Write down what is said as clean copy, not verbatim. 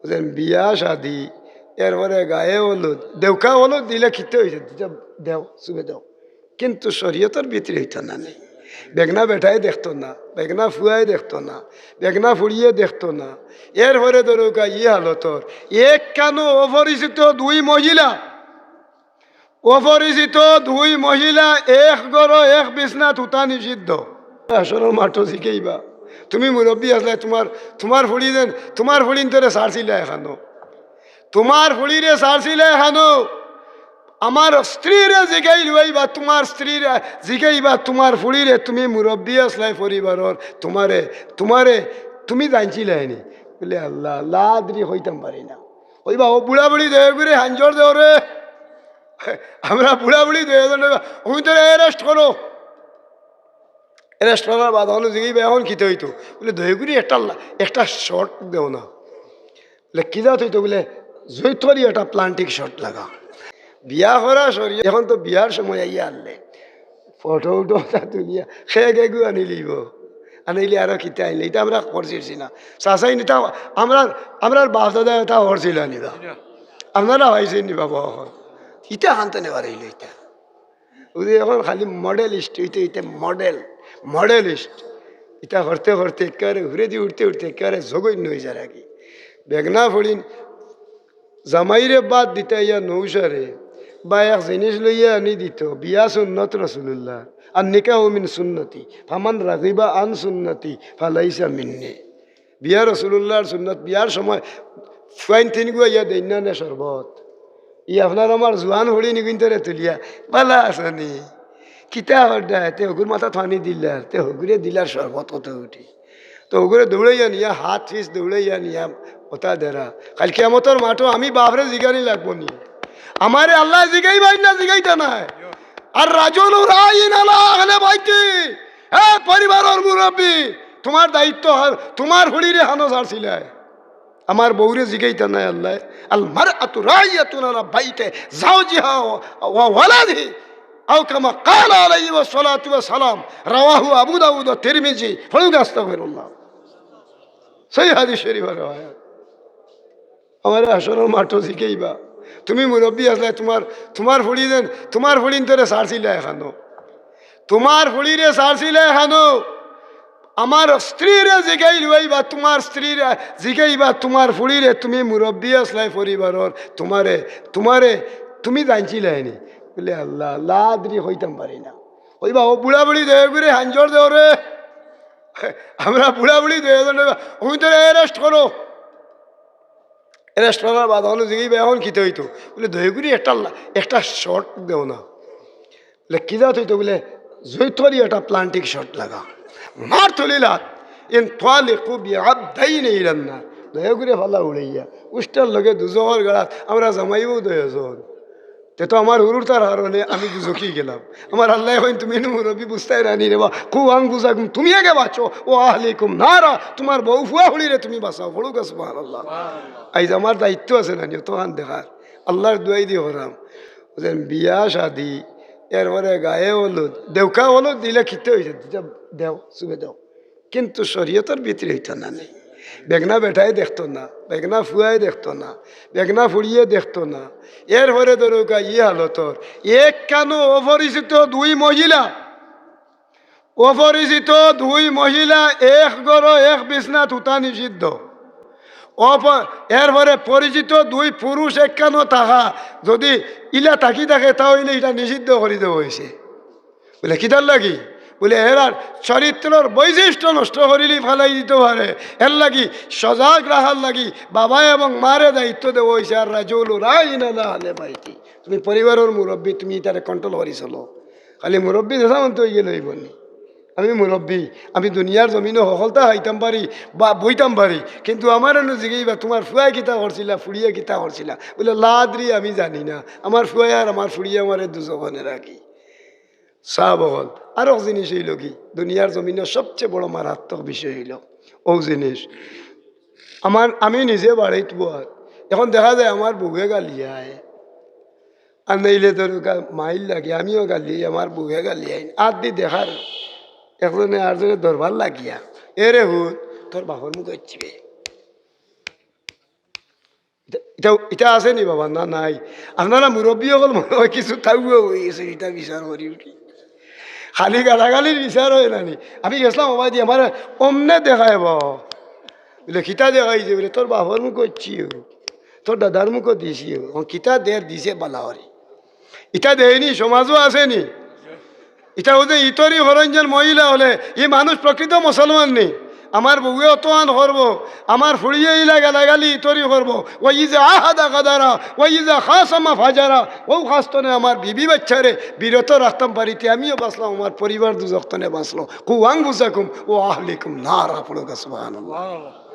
যেন বিয়া শাদি এরপরে গায়ে হলুদ দেউকা হলুদ দিলে খিতে হয়েছে দেও চুবে দেও, কিন্তু শরীয়তের ভিতরে হইতো না নেই। বেগনা বেটাই দেখতো না, বেগনা ফুয়াই দেখতো না, বেগনা ফুড়িয়ে দেখতো না। এরপরে ধরুকা ইয়ে হালতর এক কেন অপরিচিত দুই মহিলা, অপরিচিত দুই মহিলা এক গড় এক বিছনা থুতা নিষিদ্ধ। আসলে মাঠো শিখেইবা তুমি মুরব্বী আসলে তোমার ফুড়ি দেন, তোমার ফুড়িন তোরে সারছিলা এখানো, তোমার ফুড়িরে সারছিলা এখানো। আমার স্ত্রীরে জিগাই লইবা, তোমার স্ত্রীরে জিগাইবা তোমার ফুড়িরে তুমি মুরব্বী আসলাই পরিবারর, তোমারে তুমি জানছিলাইনি বলে আল্লাহ লাদ্রি হইতাম পারি না। ওইবা ও বুড়া বুড়ি দেহ করে হাঞ্জর দেও রে, আমরা বুড়া বুড়ি দেহ ওই তো অ্যারেস্ট করো। অ্যারেস্ট করার বাদ হলো জিগাইবা এখন খিতে হইতো বলে দহিগুড়ি একটা শর্ট দেও না, বলে কি দাঁত হইতো বলে জৈতরি একটা প্লান্টিক শর্ট লাগা। বিয়া করা সরি এখন তো বিয়ার সময় আইয়া আনলে ফটো উটো তুলিয়া সে গেগু আনি লিব, আনিলে আরো কিতে আইলে এটা আমরা করছি না চাষাই নিতা আমরা বাপ দাদা এটা হরছিল আনিবা, আপনারা হয়েছে নি বাবা এখন ইটা হানতে নেবার হইল। এটা ওই এখন খালি মডেলিস্ট হইতে হইতে মডেলিস্ট এটা করতে করতে একেবারে ঘুরে দিয়ে উঠতে উঠতে একেবারে জগন্য হয়ে যায় আর কি। বেগনা ফড়িন জামাইরে বাদ দিতে ইয়া নৌসারে বা এক জিনিস লইয়া আনি দিত বিয়া সুন্নত রসুল্লাহ আর নিকাহ মিন সুন্নতি ফামান রাগিবা আন সুন্নতি ফালাইসা মিন্নি। বিয়া রসুল্লাহর সুন্নত বিয়ার সময় ফাইন তিন গুয়া ইয়া দৈন্যানে শরবত ই আপনার আমার জোয়ান হড়ি নিগুন্তরে তুলিয়া পালা আসনি কিতা হড্ডায় তে হগুর মাথা থানি দিলার তে হগুরে দিলার শরবত কত উঠি তো হগুরে দৌড়াইয়া নিয়া হাত ফিস দৌড়াইয়া নিয়া ওটা দেরা কাল কেমতর মাঠো আমি বাপরে জিগানি লাগবো নি আমারে আল্লাহ জিগাই ভাই না জিগাইতা নাই। আর রাজুল রাইন আলা আহলে বাইতি, হে পরিবারের মুরব্বী তোমার দায়িত্ব তোমার হুড়িরে হানো ছাড়ছিলে, আমার বউরে জিগাইতা নাই আল্লাহ। আল মারআতু রাইয়াতুন আলা বাইতি যাওজিহা ওয়া ওয়ালাদিহি আও কামা ক্বালা আলাইহি ওয়া সালাতু ওয়া সালাম, রাওয়াহু আবু দাউদ ওয়া তিরমিজি। ফলুক আস্তাগফিরুল্লাহ, সহিহ হাদিস শরীফের riwayat। আমার আসরের মাঠো শিখেইবা তুমি মুরব্বী আসলে তোমার ফুড়ি দেন, তোমার ফুড়িন তোরে সারছিলা এখানো, তোমার ফুড়িরে সারছিলা এখানো। আমার স্ত্রীরে জিগাই লইবা, তোমার স্ত্রীরে জিগাইবা তোমার ফুড়িরে তুমি মুরব্বী আসলাই পরিবারর, তুমি জানছিলাইনি বলে আল্লাহ লাদ্রি হইতাম পারি না। ওইবা ও বুড়া বুড়ি দেহ করে হাঞ্জর দেও রে, আমরা বুড়া বুড়ি দেহ ওই তো অ্যারেস্ট করো। অ্যারেস্ট করার বাদ হলো জিগাইবা এখন খিতে হইতো বলে দহিগুড়ি একটা শর্ট দেও না, বলে কি দাঁত হইতো বলে জৈতরি একটা প্লান্টিক শর্ট লাগা। মার থলিলাত ইন তালিকু বিআবদাইনি ইলান্নার, দহিগুড়ি ফালা উড়াইয়া উষ্টার লগে দুজোর গাড়াত আমরা জামাইও দহজন তে তো আমার হুরুর তার হারণে আমি দুজকি গেলাম। আমার আল্লাহ হইন তুমি মুরব্বী বুঝতাই রানি রে বা কু আংগুজাকুম তুমি আগে বাঁচো ও আহলিকুম নারা, তোমার বউ ফুয়া হুড়িরে তুমি বাঁচাও। বড়ুক সুবহানাল্লাহ। আইজ আমার দায়িত্ব আছে না তখন দেখার আল্লাহর দুয়াই দিয়ে হরাম যেন বিয়া শাদি এরপরে গায়ে হলুদ দেউকা হলুদ দিলে খিতে হয়েছে দেও চুবে দেও, কিন্তু শরীয়তের ভিতরে হইতো না নেই। বেগনা বেটাই দেখতো না, বেগনা ফুয়াই দেখতো না, বেগনা ফুড়িয়ে দেখতো না। এরপরে ধরুকা ইয়ে হালতর এক কেন অপরিচিত দুই মহিলা এক গড় এক বিছনা থুতা নিষিদ্ধ। এরপরে পরিচিত দুই পুরুষ একখানো থাকা যদি ইলা থাকি থাকে তাহলে এটা নিষিদ্ধ করে দেওয়া হয়েছে। বলে কিতার লাগি বলে এরার চরিত্রের বৈশিষ্ট্য নষ্ট করিলি ফেলাই দিতে পারে, এর লাগি সজাগ রাখার লাগি বাবা এবং মারে দায়িত্ব দেওয়া হয়েছে। আর রাজুল রাইন আলা আহলে বাইতি, তুমি পরিবারের মুরব্বী, তুমি এটারে কন্ট্রোল করি চলো। খালি মুরব্বী দেশামন্ত হয়ে গেলে হইবনি আমি মুরব্বী, আমি দুনিয়ার জমিনে সফলতা হাইতাম পারি বা বইতাম পারি, কিন্তু আমার জিগাইবা তোমার ফুয়াই কিতা করছিলা ফুড়িয়া কিতা করছিলা বলে লাদ্রি আমি জানি না। আমার ফুয়াই আর আমার ফুড়িয়া আমার দুজনে রাখি চাহ বহল। আর এক জিনিস হইল কি দুনিয়ার জমিনের সবচেয়ে বড় মারাত্মক বিষয় হইল ও জিনিস আমি নিজে বাড়িত বল এখন দেখা যায় আমার বুকে গালিয়ায় আর নইলে তোর মাইল লাগে আমিও গালি আমার বুকে গালিয়াই আর দি দেখার একজনে আরজনে দরবার লাগিয়া এরে হুত তোর বাপর মুখ হচ্ছিবে এটা এটা আছে নি বাবা? না নাই। আপনারা মুরব্বী হল মনে হয় কিছু থাকবেও হয়ে গেছে, এটা বিচার করি উঠি খালি গালাগালির বিচার হয় নানি। আমি গেছিলাম বাবা দিয়ে আমার অমনে দেখায় বলে খিতা দেখাইছে বলে তোর বাবার মুখ হচ্ছিও, তোর দাদার মুখও দিছিও, কিতা দের দিছে বালাহরি। ইটা দেয়নি, সমাজও আসেনি। এটা ওদের ইতরি হরঞ্জন মহিলা হলে এই মানুষ প্রকৃত মুসলমান নেই। আমার বউয়ে অতহান করবো, আমার ফুড়িয়ে ইলা গালাগালি ইতরি করবো, ওই যে আহাদা গাদারা, ওই যে খাস আমা ফাজারা, ও খাস্তনে আমার বিবি বাচ্চারে বিরত রাখতাম পারিতে আমিও বাঁচলাম, আমার পরিবার দুজনে বাঁচলো। কু আং বুঝাকুম ও আহলিকুম নারা পড়ো সুবহানাল্লাহ।